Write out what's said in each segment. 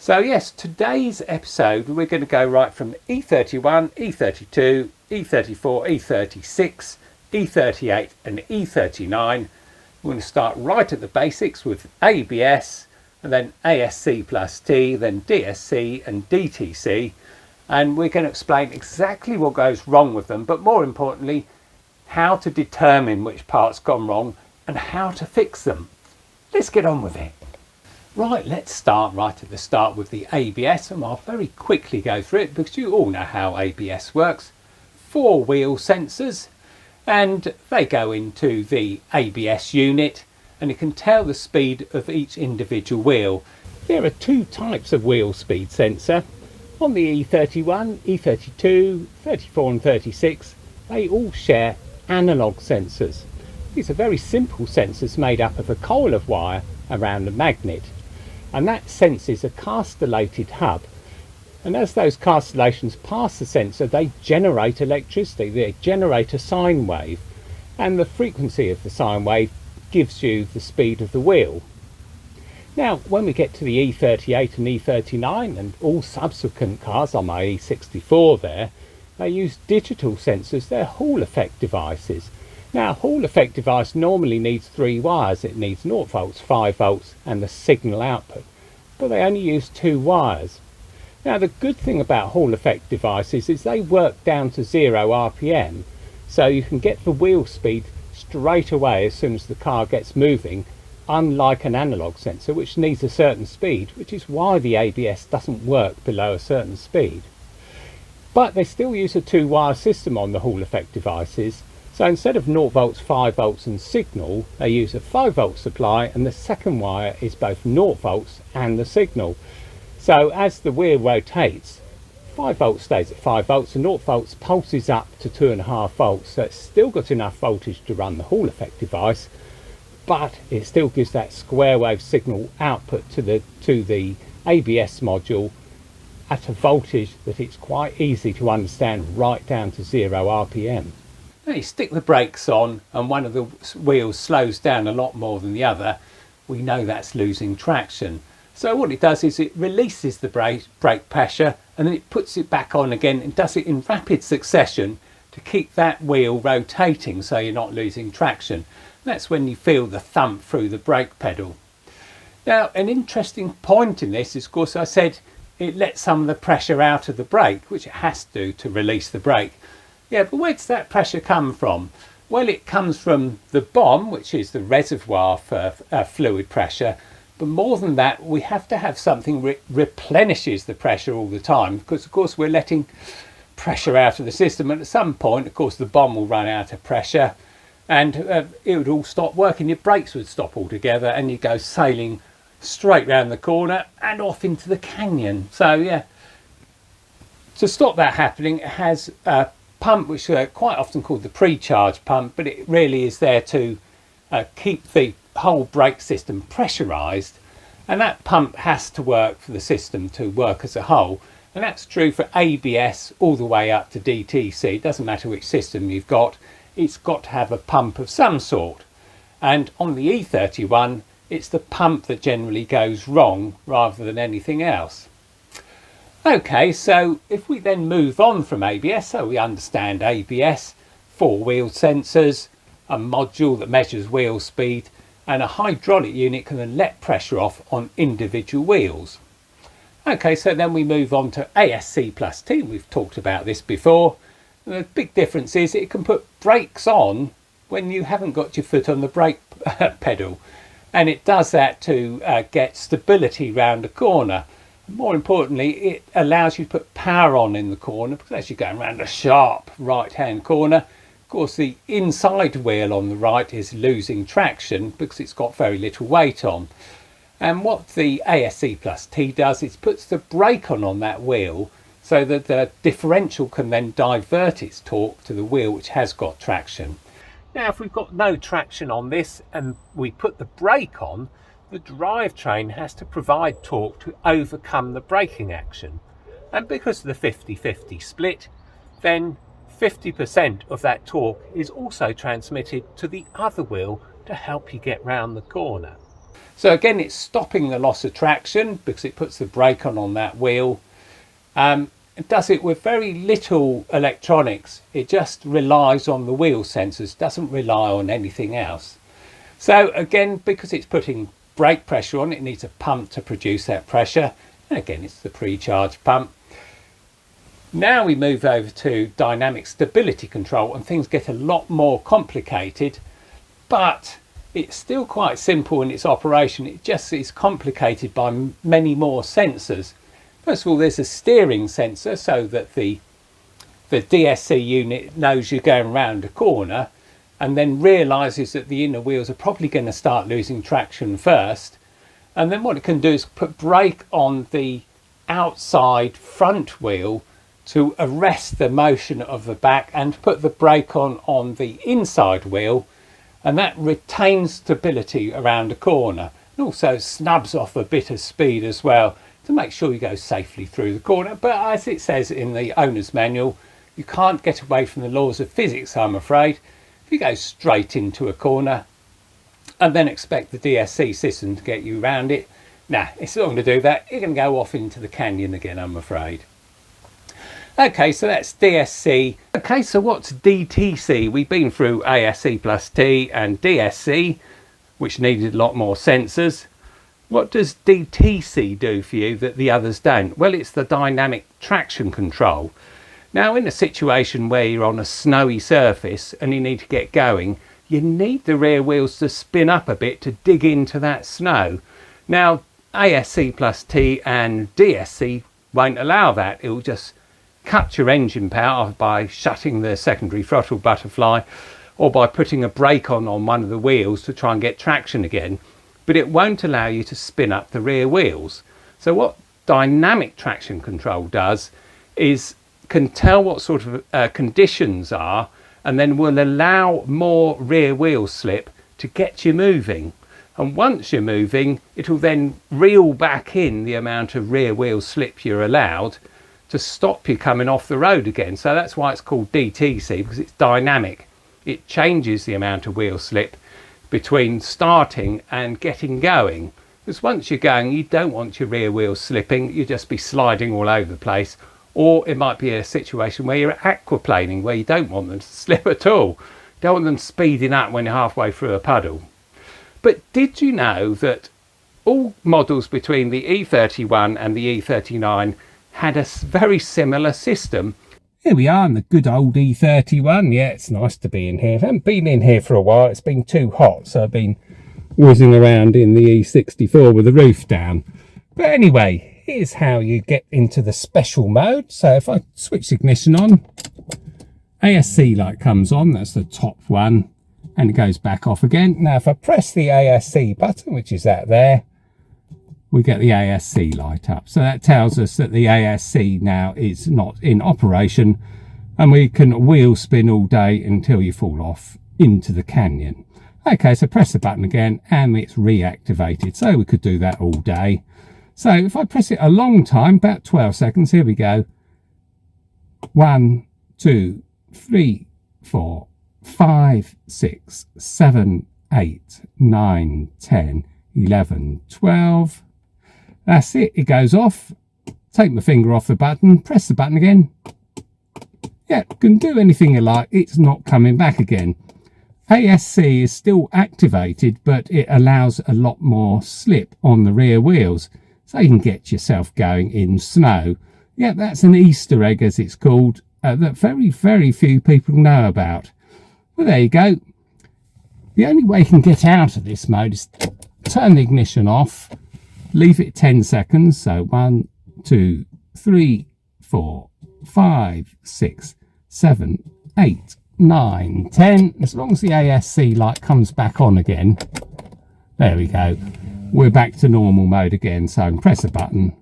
So yes, today's episode we're going to go right from E31, E32, E34, E36, E38 and E39. We're going to start right at the basics with ABS, and then ASC+T, then DSC and DTC, and we're going to explain exactly what goes wrong with them, but more importantly how to determine which part's gone wrong and how to fix them. Let's get on with it. Right, let's start right at the start with the ABS, and I'll very quickly go through it because you all know how ABS works. 4 wheel sensors, and they go into the ABS unit, and it can tell the speed of each individual wheel. There are 2 types of wheel speed sensor. On the E31, E32, 34 and 36, they all share analog sensors. These are very simple sensors made up of a coil of wire around a magnet, and that senses a castellated hub, and as those castellations pass the sensor they generate electricity. They generate a sine wave, and the frequency of the sine wave gives you the speed of the wheel. Now when we get to the E38 and E39 and all subsequent cars, on my E64 there, they use digital sensors. They're Hall effect devices. Now, a Hall effect device normally needs 3 wires. It needs 0 volts, 5 volts and the signal output, but they only use 2 wires. Now, the good thing about Hall effect devices is they work down to 0 RPM, so you can get the wheel speed straight away as soon as the car gets moving, unlike an analog sensor which needs a certain speed, which is why the ABS doesn't work below a certain speed. But they still use a 2-wire system on the Hall effect devices. So instead of 0 volts, 5 volts and signal, they use a 5 volt supply, and the second wire is both 0 volts and the signal. So as the wheel rotates, 5 volts stays at 5 volts and 0 volts pulses up to 2.5 volts. So it's still got enough voltage to run the Hall effect device, but it still gives that square wave signal output to the ABS module at a voltage that it's quite easy to understand, right down to 0 RPM. Now you stick the brakes on and one of the wheels slows down a lot more than the other, we know that's losing traction. So what it does is it releases the brake pressure and then it puts it back on again and does it in rapid succession to keep that wheel rotating so you're not losing traction. That's when you feel the thump through the brake pedal. Now an interesting point in this is, of course, I said it lets some of the pressure out of the brake, which it has to release the brake. Yeah, but where does that pressure come from? Well, it comes from the bomb, which is the reservoir for fluid pressure. But more than that, we have to have something replenishes the pressure all the time, because of course we're letting pressure out of the system, and at some point of course the bomb will run out of pressure and it would all stop working. Your brakes would stop altogether and you go sailing straight round the corner and off into the canyon. So yeah, to stop that happening, it has a pump which is quite often called the pre-charge pump, but it really is there to keep the whole brake system pressurized, and that pump has to work for the system to work as a whole, and that's true for ABS all the way up to DTC. It doesn't matter which system you've got, it's got to have a pump of some sort. And on the E31 it's the pump that generally goes wrong rather than anything else. Okay, so if we then move on from ABS, so we understand ABS, 4 wheel sensors, a module that measures wheel speed, and a hydraulic unit can then let pressure off on individual wheels. Okay, so then we move on to ASC+T. We've talked about this before. The big difference is it can put brakes on when you haven't got your foot on the brake pedal, and it does that to get stability round a corner. More importantly, it allows you to put power on in the corner, because as you're going around a sharp right hand corner, of course the inside wheel on the right is losing traction because it's got very little weight on. And what the ASC+T does is puts the brake on that wheel so that the differential can then divert its torque to the wheel which has got traction. Now if we've got no traction on this and we put the brake on, the drivetrain has to provide torque to overcome the braking action. And because of the 50-50 split, then 50% of that torque is also transmitted to the other wheel to help you get round the corner. So again, it's stopping the loss of traction because it puts the brake on that wheel. It does it with very little electronics. It just relies on the wheel sensors, doesn't rely on anything else. So again, because it's putting brake pressure on, it needs a pump to produce that pressure. And again, it's the pre-charge pump. Now we move over to dynamic stability control and things get a lot more complicated, but it's still quite simple in its operation. It just is complicated by many more sensors. First of all, there's a steering sensor so that the DSC unit knows you're going around a corner and then realizes that the inner wheels are probably going to start losing traction first. And then what it can do is put brake on the outside front wheel to arrest the motion of the back and put the brake on the inside wheel, and that retains stability around a corner and also snubs off a bit of speed as well to make sure you go safely through the corner. But as it says in the owner's manual, you can't get away from the laws of physics, I'm afraid. If you go straight into a corner and then expect the DSC system to get you around it, nah, it's not going to do that. You're going to go off into the canyon again, I'm afraid. Okay, so that's DSC. Okay, so what's DTC? We've been through ASC+T and DSC, which needed a lot more sensors. What does DTC do for you that the others don't? Well, it's the dynamic traction control. Now, in a situation where you're on a snowy surface and you need to get going, you need the rear wheels to spin up a bit to dig into that snow. Now, ASC+T and DSC won't allow that. It will just cut your engine power by shutting the secondary throttle butterfly or by putting a brake on one of the wheels to try and get traction again, but it won't allow you to spin up the rear wheels. So what dynamic traction control does is can tell what sort of conditions are and then will allow more rear wheel slip to get you moving. And once you're moving, it will then reel back in the amount of rear wheel slip you're allowed to stop you coming off the road again. So that's why it's called DTC, because it's dynamic. It changes the amount of wheel slip between starting and getting going. Because once you're going, you don't want your rear wheels slipping, you just be sliding all over the place. Or it might be a situation where you're aquaplaning, where you don't want them to slip at all. You don't want them speeding up when you're halfway through a puddle. But did you know that all models between the E31 and the E39 had a very similar system? Here we are in the good old E31. Yeah, it's nice to be in here. I haven't been in here for a while. It's been too hot, so I've been whizzing around in the E64 with the roof down. But anyway, here's how you get into the special mode. So if I switch the ignition on, ASC light comes on. That's the top one, and it goes back off again. Now if I press the ASC button, which is that there, we get the ASC light up. So that tells us that the ASC now is not in operation, and we can wheel spin all day until you fall off into the canyon. Okay, so press the button again and it's reactivated. So we could do that all day. So if I press it a long time, about 12 seconds, here we go. 1, 2, 3, 4, 5, 6, 7, 8, 9, 10, 11, 12. That's it, it goes off. Take my finger off the button, press the button again. Yeah, can do anything you like, it's not coming back again. ASC is still activated, but it allows a lot more slip on the rear wheels, so you can get yourself going in snow. Yeah, that's an Easter egg, as it's called, that very, very few people know about. Well, there you go. The only way you can get out of this mode is turn the ignition off, leave it 10 seconds. So 1, 2, 3, 4, 5, 6, 7, 8, 9, 10. As long as the ASC light comes back on again, there we go. We're back to normal mode again. So press a button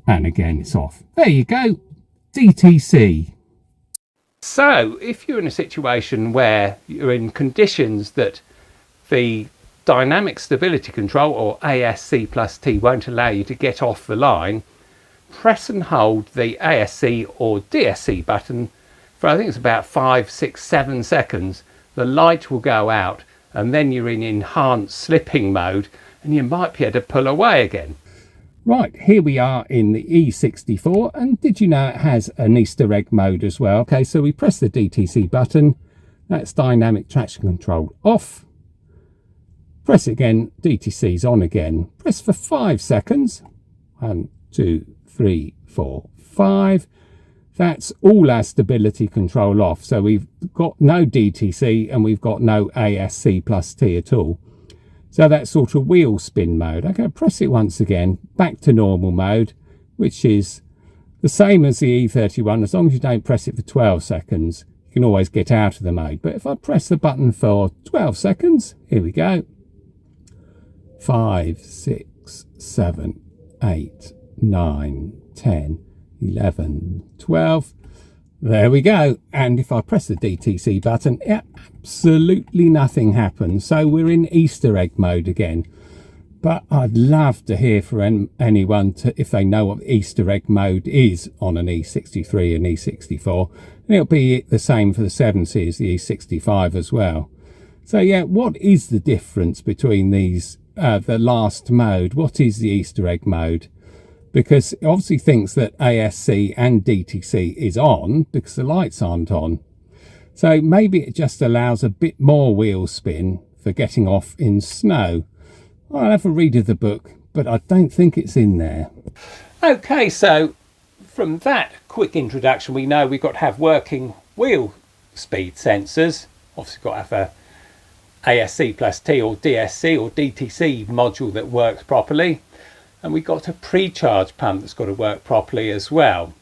and again it's off. There you go. DTC. So if you're in a situation where you're in conditions that the dynamic stability control or ASC+T won't allow you to get off the line, press and hold the ASC or DSC button for I think it's about 5, 6, 7 seconds. The light will go out and then you're in enhanced slipping mode and you might be able to pull away again. Right, here we are in the E64, and did you know it has an Easter egg mode as well? Okay, so we press the DTC button, that's dynamic traction control off. Press it again, DTC's on again. Press for 5 seconds. 1, 2, 3, 4, 5. That's all our stability control off. So we've got no DTC and we've got no ASC+T at all. So that's sort of wheel spin mode. Okay, press it once again, back to normal mode, which is the same as the E31. As long as you don't press it for 12 seconds, you can always get out of the mode. But if I press the button for 12 seconds, here we go. 5, 6, 7, 8, 9, 10, 11, 12. There we go. And if I press the DTC button, absolutely nothing happens. So we're in Easter egg mode again. But I'd love to hear from anyone if they know what Easter egg mode is on an E63 and E64. And it'll be the same for the 7 Series, the E65 as well. So yeah, what is the difference between these, the last mode? What is the Easter egg mode? Because it obviously thinks that ASC and DTC is on because the lights aren't on. So maybe it just allows a bit more wheel spin for getting off in snow. I'll have a read of the book, but I don't think it's in there. Okay, so from that quick introduction, we know we've got to have working wheel speed sensors. Obviously got to have a ASC+T or DSC or DTC module that works properly. And we've got a pre-charge pump that's got to work properly as well.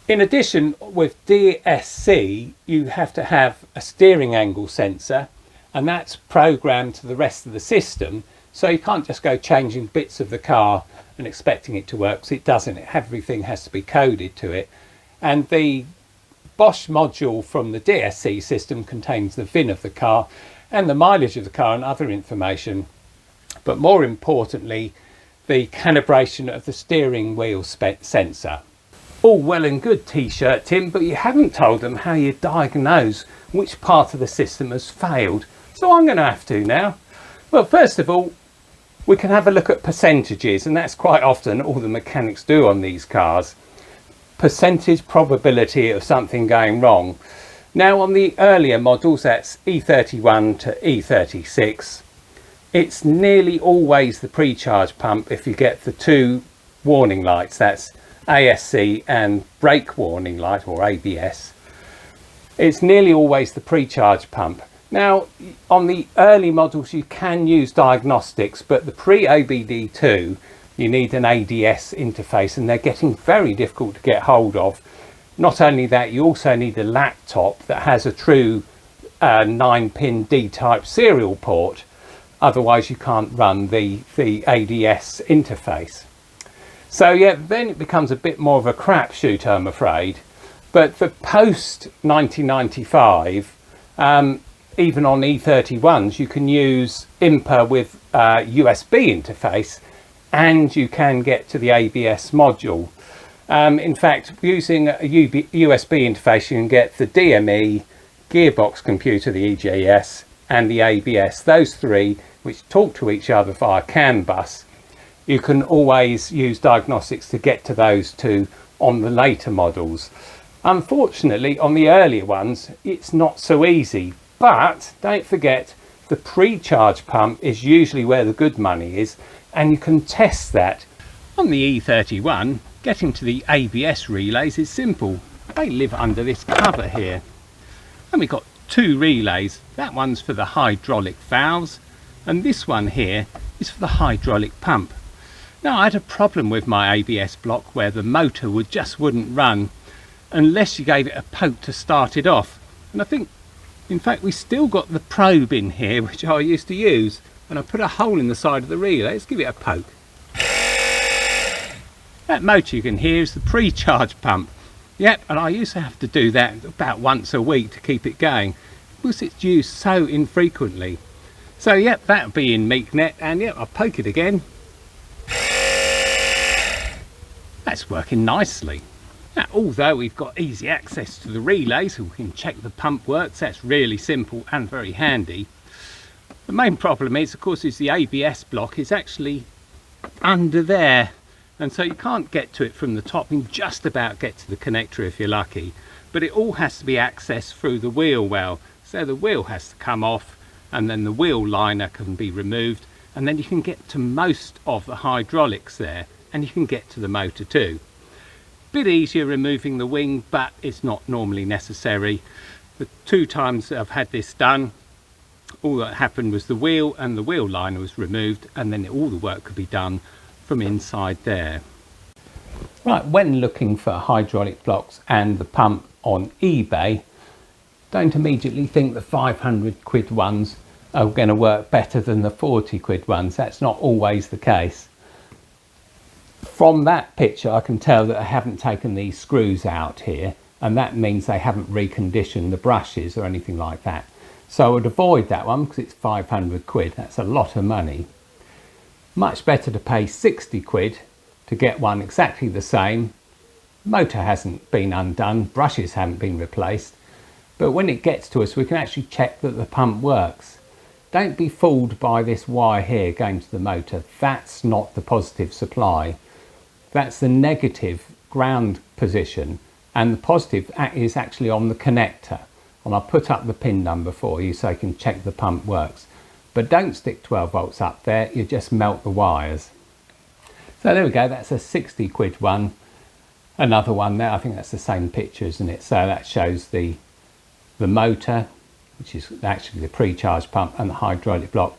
In addition, with DSC, you have to have a steering angle sensor, and that's programmed to the rest of the system. So you can't just go changing bits of the car and expecting it to work, because it doesn't. Everything has to be coded to it. And the Bosch module from the DSC system contains the VIN of the car and the mileage of the car and other information. But more importantly, the calibration of the steering wheel sensor. All well and good, T-shirt Tim, but you haven't told them how you diagnose which part of the system has failed. So I'm going to have to now. Well, first of all, we can have a look at percentages, and that's quite often all the mechanics do on these cars. Percentage probability of something going wrong. Now on the earlier models, that's E31 to E36, it's nearly always the pre-charge pump if you get the 2 warning lights, that's ASC and brake warning light or ABS. It's nearly always the pre-charge pump. Now on the early models you can use Diagnostics, but the pre-OBD2 you need an ADS interface, and they're getting very difficult to get hold of. Not only that, you also need a laptop that has a true 9-pin D-type serial port. Otherwise you can't run the ADS interface. So yeah, then it becomes a bit more of a crapshoot, I'm afraid. But for post 1995, even on E31s, you can use IMPA with USB interface, and you can get to the ABS module. In fact, using a USB interface, you can get the DME, gearbox computer, the EGS, and the ABS. Those 3, which talk to each other via CAN bus. You can always use Diagnostics to get to those 2 on the later models. Unfortunately, on the earlier ones, it's not so easy. But don't forget, the pre-charge pump is usually where the good money is, and you can test that. On the E31, getting to the ABS relays is simple. They live under this cover here. And we've got 2 relays. That one's for the hydraulic valves, and this one here is for the hydraulic pump. Now I had a problem with my ABS block where the motor just wouldn't run unless you gave it a poke to start it off. And I think, in fact, we still got the probe in here, which I used to use, and I put a hole in the side of the relay. Let's give it a poke. That motor you can hear is the pre-charge pump. Yep, and I used to have to do that about once a week to keep it going, because it's used so infrequently. So yep, that'll be in MeekNet, and yep, I'll poke it again. That's working nicely. Now, although we've got easy access to the relay so we can check the pump works, that's really simple and very handy. The main problem is, of course, is the ABS block is actually under there, and so you can't get to it from the top. You can just about get to the connector if you're lucky, but it all has to be accessed through the wheel well. So the wheel has to come off, and then the wheel liner can be removed, and then you can get to most of the hydraulics there, and you can get to the motor too. Bit easier removing the wing, but it's not normally necessary. The 2 times that I've had this done, all that happened was the wheel and the wheel liner was removed, and then all the work could be done from inside there. Right, when looking for hydraulic blocks and the pump on eBay, don't immediately think the 500 quid ones are going to work better than the 40 quid ones. That's not always the case. From that picture I can tell that I haven't taken these screws out here, and that means they haven't reconditioned the brushes or anything like that. So I would avoid that one because it's 500 quid. That's a lot of money. Much better to pay 60 quid to get one exactly the same. Motor hasn't been undone, brushes haven't been replaced, but when it gets to us we can actually check that the pump works. Don't be fooled by this wire here going to the motor. That's not the positive supply. That's the negative ground position, and the positive is actually on the connector. And I'll put up the pin number for you so you can check the pump works. But don't stick 12 volts up there, you just melt the wires. So there we go, that's a 60 quid one. Another one there, I think that's the same picture, isn't it? So that shows the motor, which is actually the pre-charge pump, and the hydraulic block.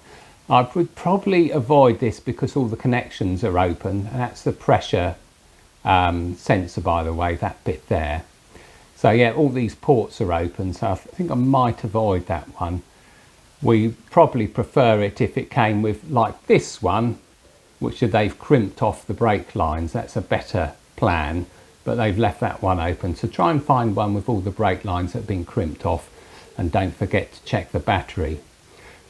I would probably avoid this because all the connections are open, and that's the pressure sensor, by the way, that bit there. So yeah, all these ports are open, so I think I might avoid that one. We probably prefer it if it came with, like this one, which they've crimped off the brake lines. That's a better plan, but they've left that one open. So try and find one with all the brake lines that have been crimped off, and don't forget to check the battery.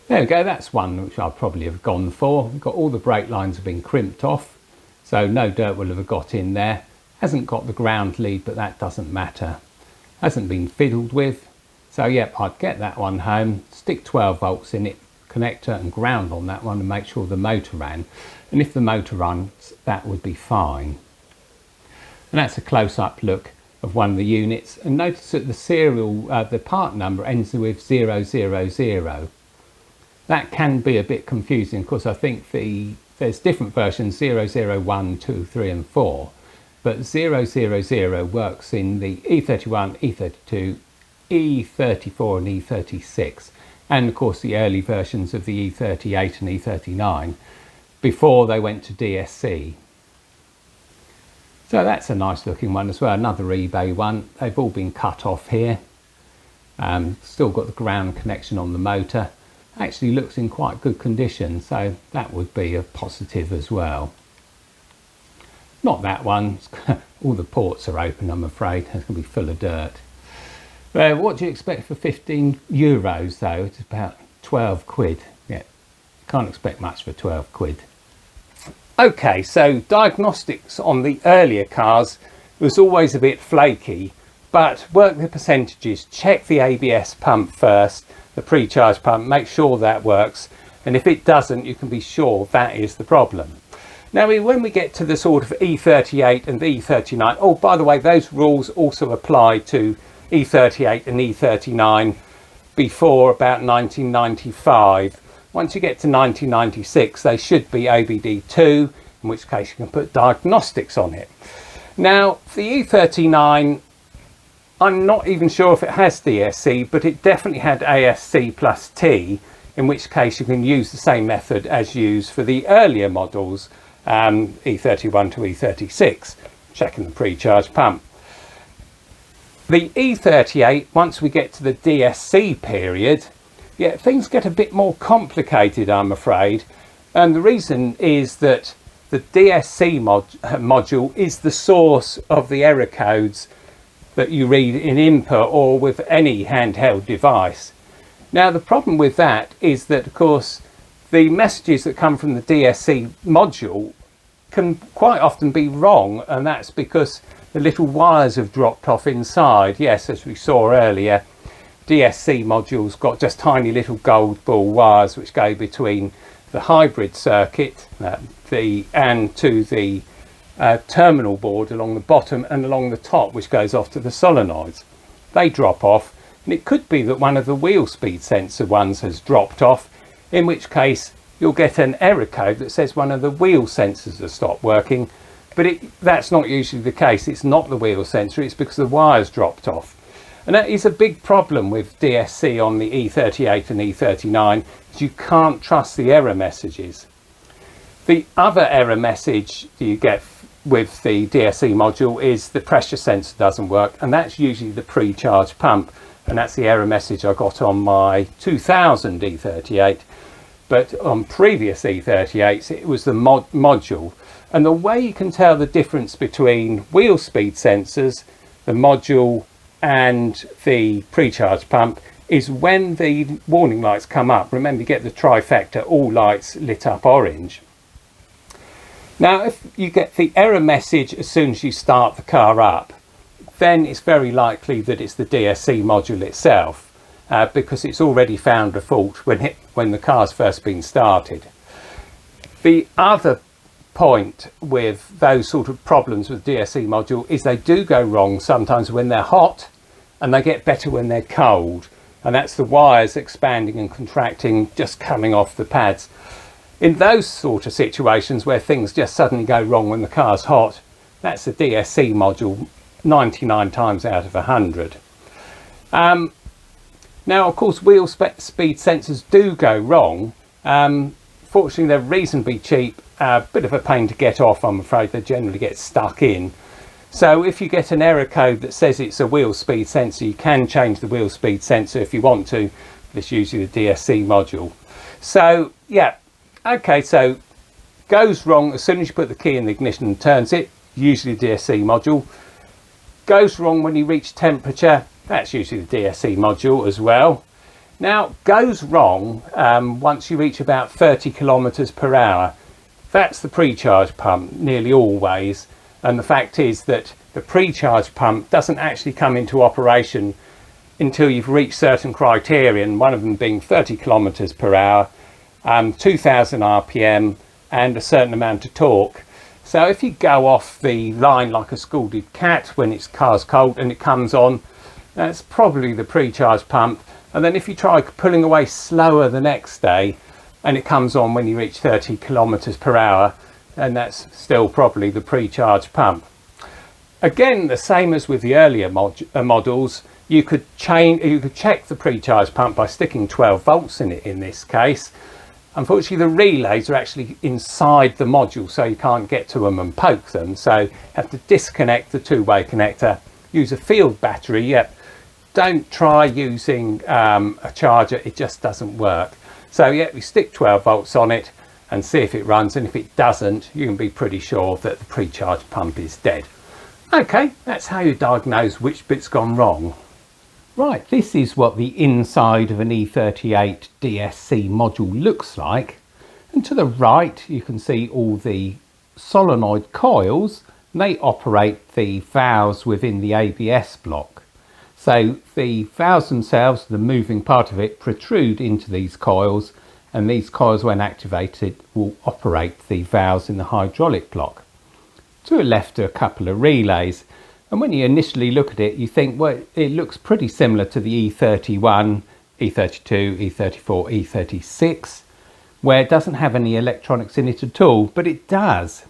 There we go, that's one which I'll probably have gone for. We've got all the brake lines have been crimped off, so no dirt will have got in there. Hasn't got the ground lead, but that doesn't matter. Hasn't been fiddled with. So yep, I'd get that one home, stick 12 volts in it, connector and ground on that one, and make sure the motor ran. And if the motor runs, that would be fine. And that's a close-up look of one of the units. And notice that the serial, the part number ends with 000. That can be a bit confusing because I think there's different versions, 001, 2, 3 and 4. But 000 works in the E31, E32, E34 and E36, and of course the early versions of the E38 and E39 before they went to DSC. So that's a nice looking one as well, another eBay one. They've all been cut off here. Still got the ground connection on the motor. Actually looks in quite good condition, so that would be a positive as well. Not that one, all the ports are open, I'm afraid. It's going to be full of dirt. What do you expect for 15 euros though? It's about 12 quid. Yeah, can't expect much for 12 quid. Okay, so diagnostics on the earlier cars was always a bit flaky, but work the percentages, check the ABS pump first, the pre-charge pump, make sure that works, and if it doesn't, you can be sure that is the problem. Now, when we get to the sort of E38 and E39, oh, by the way, those rules also apply to E38 and E39 before about 1995. Once you get to 1996, they should be OBD2, in which case you can put diagnostics on it. Now, the E39, I'm not even sure if it has DSC, but it definitely had ASC+T, in which case you can use the same method as used for the earlier models, E31 to E36, checking the pre-charge pump. The E38, once we get to the DSC period, yeah, things get a bit more complicated, I'm afraid. And the reason is that the DSC module is the source of the error codes that you read in input or with any handheld device. Now, the problem with that is that, of course, the messages that come from the DSC module can quite often be wrong, and that's because the little wires have dropped off inside. Yes, as we saw earlier, DSC module's got just tiny little gold ball wires which go between the hybrid circuit and to the terminal board along the bottom and along the top, which goes off to the solenoids. They drop off, and it could be that one of the wheel speed sensor ones has dropped off, in which case you'll get an error code that says one of the wheel sensors has stopped working, but that's not usually the case. It's not the wheel sensor, it's because the wires dropped off. And that is a big problem with DSC on the E38 and E39, is you can't trust the error messages. The other error message that you get with the DSC module is the pressure sensor doesn't work, and that's usually the pre-charge pump, and that's the error message I got on my 2000 E38, but on previous E38s it was the module. And the way you can tell the difference between wheel speed sensors, the module and the pre-charge pump is when the warning lights come up. Remember, you get the trifecta, all lights lit up orange. Now if you get the error message as soon as you start the car up, then it's very likely that it's the DSC module itself, because it's already found a fault when the car's first been started. The other point with those sort of problems with DSC module is they do go wrong sometimes when they're hot, and they get better when they're cold, and that's the wires expanding and contracting just coming off the pads. In those sort of situations where things just suddenly go wrong when the car's hot, that's the DSC module 99 times out of 100. Now of course wheel speed sensors do go wrong. Fortunately they're reasonably cheap, a bit of a pain to get off, I'm afraid. They generally get stuck in. So if you get an error code that says it's a wheel speed sensor, you can change the wheel speed sensor if you want to. It's usually the DSC module. So yeah, okay, so goes wrong as soon as you put the key in the ignition and turns it, usually the DSC module. Goes wrong when you reach temperature, that's usually the DSC module as well. Now goes wrong once you reach about 30 kilometers per hour. That's the pre-charge pump nearly always. And the fact is that the pre-charge pump doesn't actually come into operation until you've reached certain criterion, one of them being 30 kilometers per hour, 2000 RPM and a certain amount of torque. So if you go off the line like a scalded cat when its car's cold and it comes on, that's probably the pre-charge pump. And then if you try pulling away slower the next day and it comes on when you reach 30 kilometers per hour, and that's still probably the pre-charge pump. Again, the same as with the earlier models, you could check the pre-charge pump by sticking 12 volts in it in this case. Unfortunately, the relays are actually inside the module, so you can't get to them and poke them. So you have to disconnect the two-way connector, use a field battery. Yep, don't try using a charger, it just doesn't work. So yeah, we stick 12 volts on it and see if it runs, and if it doesn't, you can be pretty sure that the pre-charge pump is dead. Okay, that's how you diagnose which bit's gone wrong. Right, this is what the inside of an E38 DSC module looks like, and to the right you can see all the solenoid coils, and they operate the valves within the ABS block. So the valves themselves, the moving part of it, protrude into these coils, and these coils, when activated, will operate the valves in the hydraulic block. To the left are a couple of relays, and when you initially look at it, you think, well, it looks pretty similar to the E31, E32, E34, E36, where it doesn't have any electronics in it at all, but it does.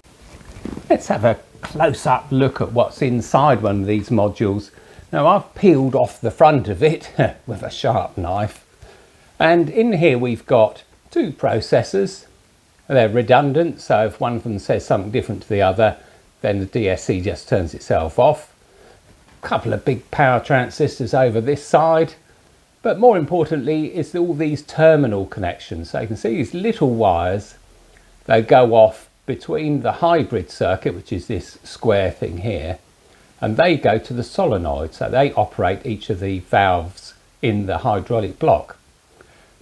Let's have a close-up look at what's inside one of these modules. Now I've peeled off the front of it with a sharp knife, and in here we've got two processors. They're redundant, so if one of them says something different to the other, then the DSC just turns itself off. A couple of big power transistors over this side, but more importantly is all these terminal connections. So you can see these little wires, they go off between the hybrid circuit, which is this square thing here, and they go to the solenoid, so they operate each of the valves in the hydraulic block.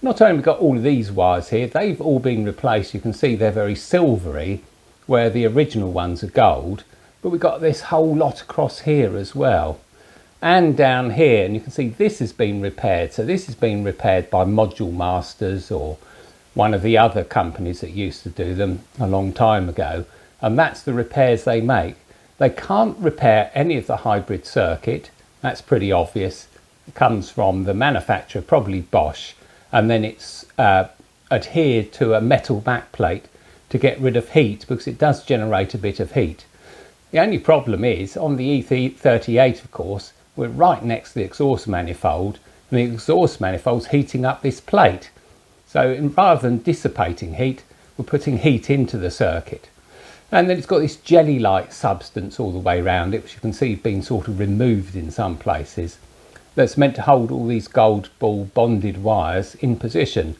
Not only have we got all of these wires here, they've all been replaced. You can see they're very silvery, where the original ones are gold, but we've got this whole lot across here as well. and down here, and you can see this has been repaired. So this has been repaired by Module Masters, or one of the other companies that used to do them a long time ago, and that's the repairs they make. They can't repair any of the hybrid circuit. That's pretty obvious. It comes from the manufacturer, probably Bosch, and then it's adhered to a metal backplate to get rid of heat, because it does generate a bit of heat. The only problem is on the E38, of course, we're right next to the exhaust manifold, and the exhaust manifold's heating up this plate. So rather than dissipating heat, we're putting heat into the circuit. And then it's got this jelly-like substance all the way around it, which you can see being sort of removed in some places. That's meant to hold all these gold ball bonded wires in position.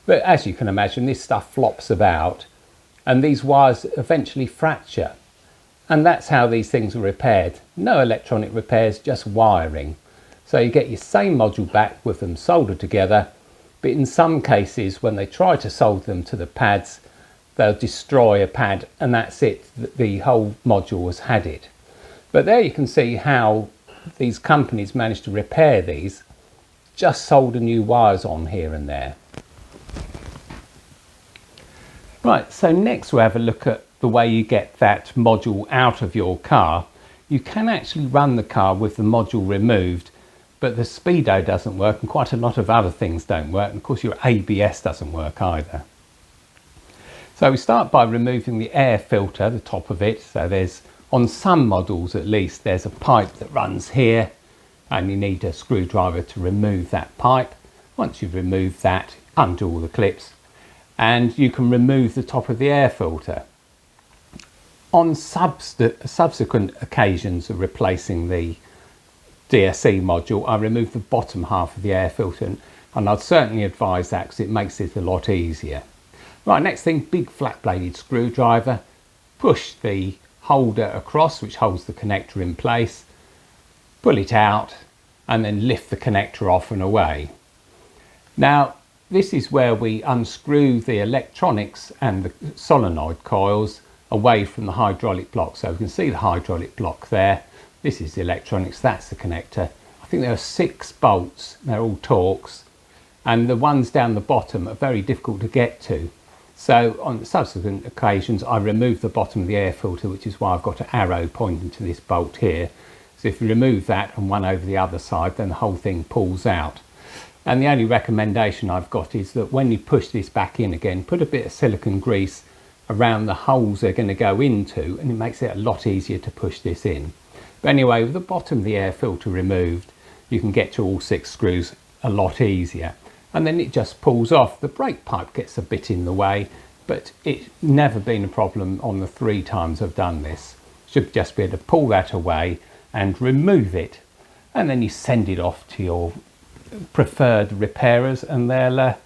But as you can imagine, this stuff flops about, and these wires eventually fracture. And that's how these things are repaired. No electronic repairs, just wiring. So you get your same module back with them soldered together, but in some cases when they try to solder them to the pads, they'll destroy a pad, and that's it. The whole module has had it. But there you can see how these companies managed to repair these, just solder new wires on here and there. Right, so next we'll have a look at the way you get that module out of your car. You can actually run the car with the module removed, but the speedo doesn't work, and quite a lot of other things don't work, and of course your ABS doesn't work either. So we start by removing the air filter, the top of it. So there's, on some models at least, there's a pipe that runs here, and you need a screwdriver to remove that pipe. Once you've removed that, undo all the clips, and you can remove the top of the air filter. On subsequent occasions of replacing the DSC module, I remove the bottom half of the air filter, and I'd certainly advise that because it makes it a lot easier. Right, next thing, big flat bladed screwdriver, push the holder across, which holds the connector in place, pull it out, and then lift the connector off and away. Now, this is where we unscrew the electronics and the solenoid coils away from the hydraulic block. So we can see the hydraulic block there. This is the electronics, that's the connector. I think there are 6 bolts, they're all Torx, and the ones down the bottom are very difficult to get to. So on subsequent occasions I remove the bottom of the air filter, which is why I've got an arrow pointing to this bolt here. So if you remove that and one over the other side, then the whole thing pulls out. And the only recommendation I've got is that when you push this back in again, put a bit of silicone grease around the holes they're going to go into, and it makes it a lot easier to push this in. But anyway, with the bottom of the air filter removed, you can get to all 6 screws a lot easier. And then it just pulls off. The brake pipe gets a bit in the way, but it's never been a problem on the 3 times I've done this. Should just be able to pull that away and remove it. And then you send it off to your preferred repairers, and they'll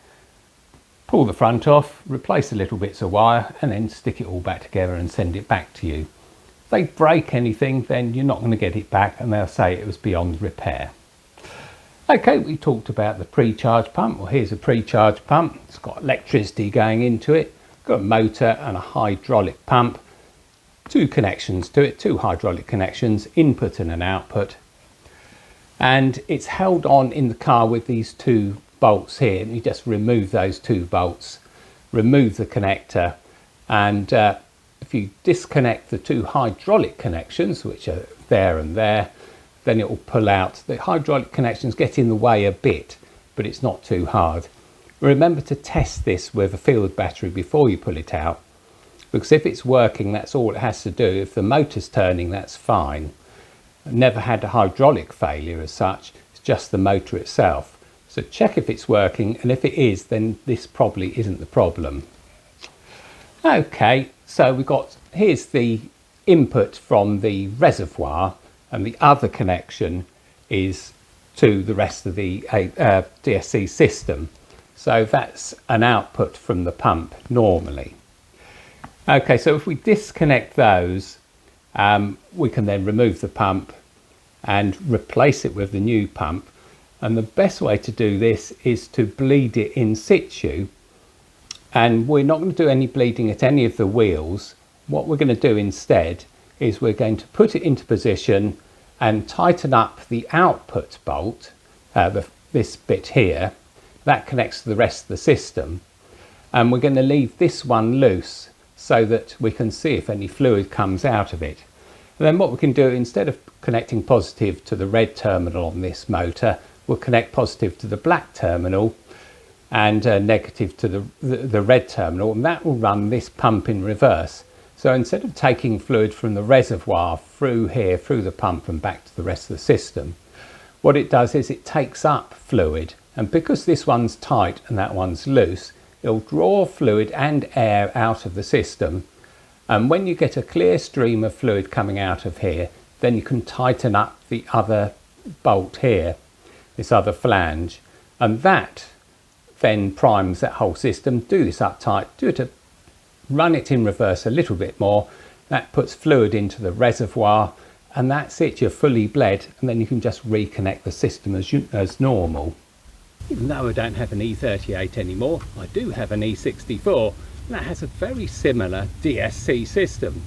pull the front off, replace the little bits of wire, and then stick it all back together and send it back to you. If they break anything, then you're not going to get it back, and they'll say it was beyond repair. Okay, we talked about the pre-charge pump. Well, here's a pre-charge pump. It's got electricity going into it, got a motor and a hydraulic pump, 2 connections to it, 2 hydraulic connections, input and an output. And it's held on in the car with these 2 bolts here. And you just remove those 2 bolts, remove the connector, and if you disconnect the 2 hydraulic connections, which are there and there, then it will pull out. The hydraulic connections get in the way a bit, but it's not too hard. Remember to test this with a field battery before you pull it out, because if it's working, that's all it has to do. If the motor's turning, that's fine. I've never had a hydraulic failure as such, it's just the motor itself. So check if it's working, and if it is, then this probably isn't the problem. Okay, so here's the input from the reservoir, and the other connection is to the rest of the DSC system. So that's an output from the pump normally. Okay, so if we disconnect those, we can then remove the pump and replace it with the new pump. And the best way to do this is to bleed it in situ. And we're not going to do any bleeding at any of the wheels. What we're going to do instead is we're going to put it into position and tighten up the output bolt, this bit here, that connects to the rest of the system. And we're going to leave this one loose so that we can see if any fluid comes out of it. And then what we can do, instead of connecting positive to the red terminal on this motor, we'll connect positive to the black terminal and negative to the red terminal, and that will run this pump in reverse. So instead of taking fluid from the reservoir through here, through the pump and back to the rest of the system, what it does is it takes up fluid, and because this one's tight and that one's loose, it'll draw fluid and air out of the system. And when you get a clear stream of fluid coming out of here, then you can tighten up the other bolt here, this other flange, and that then primes that whole system. Do this up tight, run it in reverse a little bit more. That puts fluid into the reservoir, and that's it, you're fully bled, and then you can just reconnect the system as normal. Even though I don't have an E38 anymore, I do have an E64, and that has a very similar DSC system,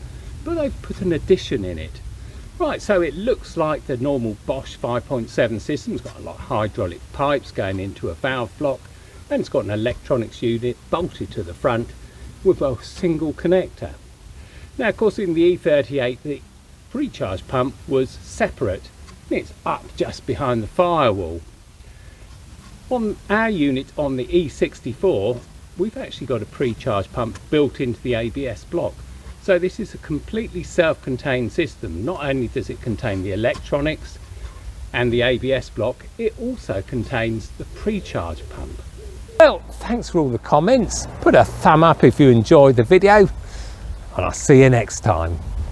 but they've put an addition in it. Right, so it looks like the normal Bosch 5.7 system. It's got a lot of hydraulic pipes going into a valve block, and it's got an electronics unit bolted to the front with a single connector. Now, of course, in the E38, the pre-charge pump was separate, and it's up just behind the firewall. On our unit on the E64, we've actually got a pre-charge pump built into the ABS block. So this is a completely self-contained system. Not only does it contain the electronics and the ABS block, it also contains the pre-charge pump. Well, thanks for all the comments. Put a thumb up if you enjoyed the video, and I'll see you next time.